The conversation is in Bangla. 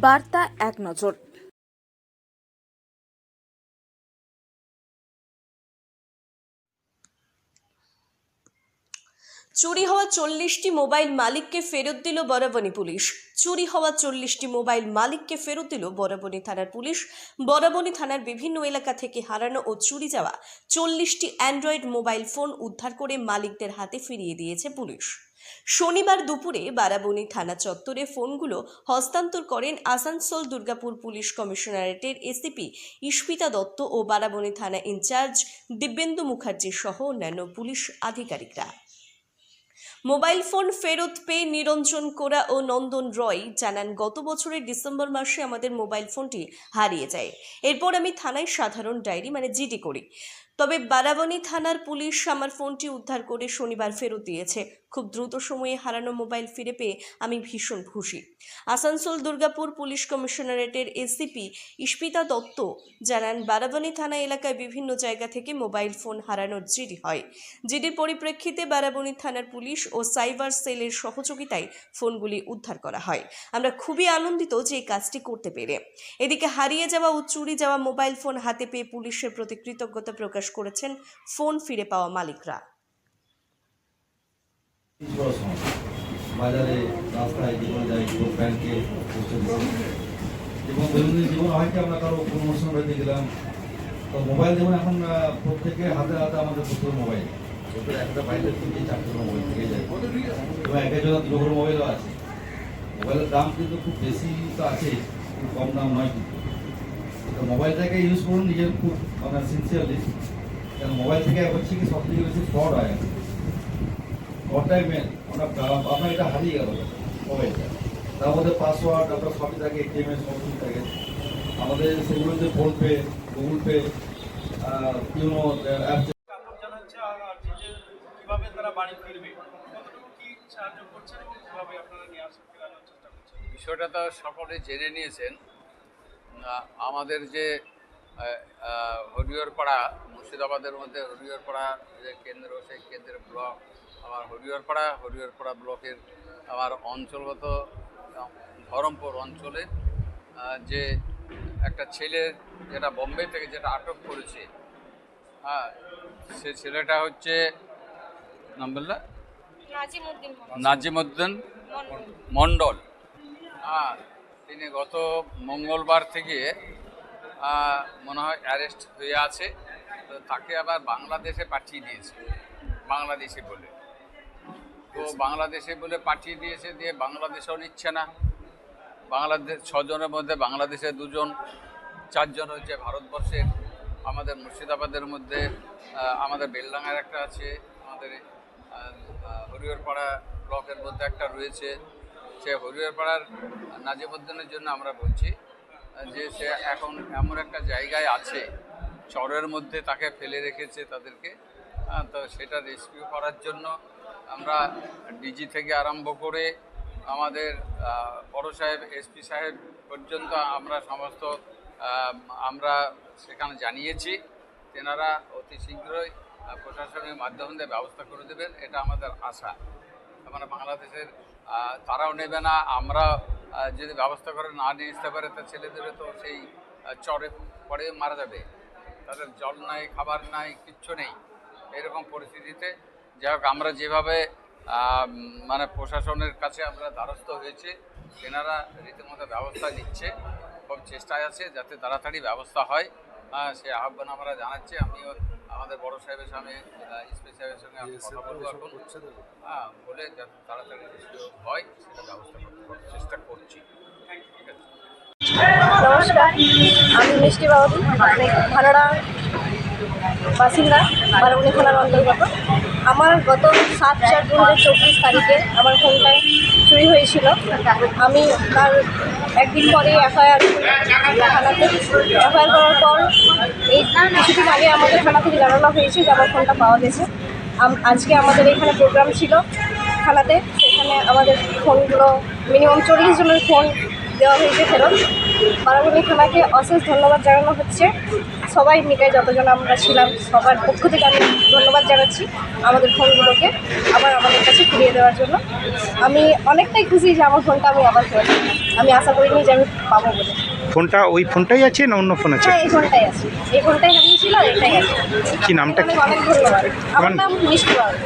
বার্তা এক নজর। চুরি হওয়া 40টি মোবাইল মালিককে ফেরত দিল বরাবনী পুলিশ। চুরি হওয়া 40টি মোবাইল মালিককে ফেরত দিল বরাবনী থানার পুলিশ। বরাবনী থানার বিভিন্ন এলাকা থেকে হারানো ও চুরি যাওয়া 40টি অ্যান্ড্রয়েড মোবাইল ফোন উদ্ধার করে মালিকদের হাতে ফিরিয়ে দিয়েছে পুলিশ। শনিবার দুপুরে বারাবনী থানা চত্বরে ফোনগুলো হস্তান্তর করেন আসানসোল দুর্গাপুর পুলিশ কমিশনারেটের এসিপি ইস্পিতা দত্ত ও বারাবনী থানা ইনচার্জ দিব্যেন্দু মুখার্জি সহ অন্যান্য পুলিশ আধিকারিকরা। মোবাইল ফোন ফেরত পেয়ে নিরঞ্জন কোরা ও নন্দন রয় জানান, গত বছরের ডিসেম্বর মাসে আমাদের মোবাইল ফোনটি হারিয়ে যায়। এরপর আমি থানায় সাধারণ ডায়েরি জিডি করি। তবে বারাবনী থানার পুলিশ আমার ফোনটি উদ্ধার করে শনিবার ফেরত দিয়েছে। খুব দ্রুত সময়ে হারানো মোবাইল ফিরে পেয়ে আমি ভীষণ খুশি। আসানসোল দুর্গাপুর পুলিশ কমিশনারেটের এসিপি ইস্পিতা দত্ত জানান, বারাবনী থানা এলাকায় বিভিন্ন জায়গা থেকে মোবাইল ফোন হারানোর জিডি হয়। জিডির পরিপ্রেক্ষিতে বারাবনী থানার পুলিশ ও সাইবার সেলের সহযোগিতায় ফোনগুলি উদ্ধার করা হয়। আমরা খুবই আনন্দিত যে এই কাজটি করতে পেরে। এদিকে হারিয়ে যাওয়া ও চুরি যাওয়া মোবাইল ফোন হাতে পেয়ে পুলিশের প্রতি কৃতজ্ঞতা প্রকাশ করেছেন ফোন ফিরে পাওয়া মালিকরা। বাজারে রাস্তায় জীবন যায়, ব্যাংকে এবং দৈনন্দিন জীবন হয় কি আমরা কারো প্রমোশন বাড়িতে গেলাম, তো মোবাইল যেমন এখন প্রত্যেকের হাতে হাতে আমাদের প্রচুর মোবাইল, একটা বাইরে 3-4টা মোবাইল থেকে যায় এবং এক একজন 2 করে মোবাইলও আছে। মোবাইলের দাম কিন্তু খুব বেশি তো আছে, খুব কম দাম নয় কিন্তু। তো মোবাইলটাকে ইউজ করুন নিজের খুব সিনসিয়ারলি, কারণ মোবাইল থেকে হচ্ছে কি সব থেকে বেশি ফ্রড হয়। ফ্রডটাই মেন। আপনার এটা হারিয়ে গেল মোবাইলটা, তার মধ্যে পাসওয়ার্ড আপনার সবই থাকে, এটিএমএস সব কিছু থাকে। আমাদের সেগুলোতে PhonePe, Google Pay, YONO app কিভাবে তারা বাড়ি ফিরবে, কতটুকু কি সাহায্য করছেন এবং কিভাবে আপনারা নিয়ে আসার ফেরানোর চেষ্টা করছেন? বিষয়টা তো সকলে জেনে নিয়েছেন। আমাদের যে হরিহরপাড়া, মুর্শিদাবাদের মধ্যে হরিহরপাড়া যে কেন্দ্র, সেই কেন্দ্রের ব্লক আমার হরিহরপাড়া ব্লকের আমার অঞ্চলগত ধরমপুর অঞ্চলে যে একটা ছেলে যেটা বোম্বে থেকে যেটা আটক করেছে, সে ছেলেটা হচ্ছে নাম বললা নাজিমউদ্দিন মণ্ডল। তিনি গত মঙ্গলবার থেকে মনে হয় অ্যারেস্ট হয়ে আছে। তো তাকে আবার বাংলাদেশে পাঠিয়ে দিয়েছে, বাংলাদেশে বলে পাঠিয়ে দিয়েছে। দিয়ে বাংলাদেশেও নিচ্ছে না। বাংলাদেশ 6 জনের মধ্যে বাংলাদেশে 2 জন, 4 জন হচ্ছে ভারতবর্ষের। আমাদের মুর্শিদাবাদের মধ্যে আমাদের বেলডাঙ্গার একটা আছে, আমাদের হরিহরপাড়া ব্লকের মধ্যে একটা রয়েছে। সে হরিহরপাড়ার নাজিমউদ্দিনের জন্য আমরা বলছি যে সে এখন এমন একটা জায়গায় আছে, চরের মধ্যে তাকে ফেলে রেখেছে তাদেরকে। তো সেটা রেস্কিউ করার জন্য আমরা ডিজি থেকে আরম্ভ করে আমাদের বড় সাহেব, এসপি সাহেব পর্যন্ত আমরা সমস্ত আমরা সেখানে জানিয়েছি। তেনারা অতি শীঘ্রই প্রশাসনের মাধ্যম দিয়ে ব্যবস্থা করে দেবেন, এটা আমাদের আশা। মানে বাংলাদেশের তারাও নেবে না, আমরা যদি ব্যবস্থা করে না নিয়ে আসতে পারে তা ছেলেদের তো সেই চরে পড়ে মারা যাবে। তাদের জল নাই, খাবার নাই, কিচ্ছু নেই। এরকম পরিস্থিতিতে যাই হোক, আমরা যেভাবে মানে প্রশাসনের কাছে আমরা দ্বারস্থ হয়েছি, তেনারা রীতিমতো ব্যবস্থা নিচ্ছে, খুব চেষ্টায় আছে যাতে তাড়াতাড়ি ব্যবস্থা হয়। সে আহ্বান আমরা জানাচ্ছি। আমিও আমাদের বড় সাহেবের সঙ্গে, এসপি সাহেবের সঙ্গে আমি কথা বলবো এখন, বলে যাতে তাড়াতাড়ি হয় সেটা ব্যবস্থা করতে চেষ্টা করছি। ঠিক আছে। নমস্কার, আমি মিষ্টি বাউরি, ভাড়া বাসিন্দা, বারাবনী থানার অন্তর্গত। আমার গত 7/4/2024 তারিখে আমার ফোনটা চুরি হয়েছিল। আমি তার একদিন পরে এফআইআর থানাতে। এফআইআর করার পর এই কিছুদিন আগে আমাদের থানা থেকে জানানো হয়েছে যে আমার ফোনটা পাওয়া গেছে। আজকে আমাদের এখানে প্রোগ্রাম ছিল থানাতে, সেখানে আমাদের ফোনগুলো মিনিমাম 40 জনের ফোন দেওয়া হয়েছে ফেরত। বারাবনী থানাকে অশেষ ধন্যবাদ জানানো হচ্ছে। সবাই মিলে যতজন আমরা ছিলাম সবার পক্ষ থেকে আমি ধন্যবাদ জানাচ্ছি আমাদের ফোনগুলোকে আবার আমাদের কাছে ফিরিয়ে দেওয়ার জন্য। আমি অনেকটাই খুশি যে আমার ফোনটা আমি আবার পেয়েছি। আমি আশা করিনি যে আমি পাবো বলে। ফোনটা ওই ফোনটাই আছে না অন্য ফোন আছে? হ্যাঁ, এই ফোনটাই আছে, এই ফোনটাই হারিয়েছিল আর এটাই আছে। কি নামটা কি? অনেক অনেক ধন্যবাদ। আমার নাম মিষ্টি বাউরি।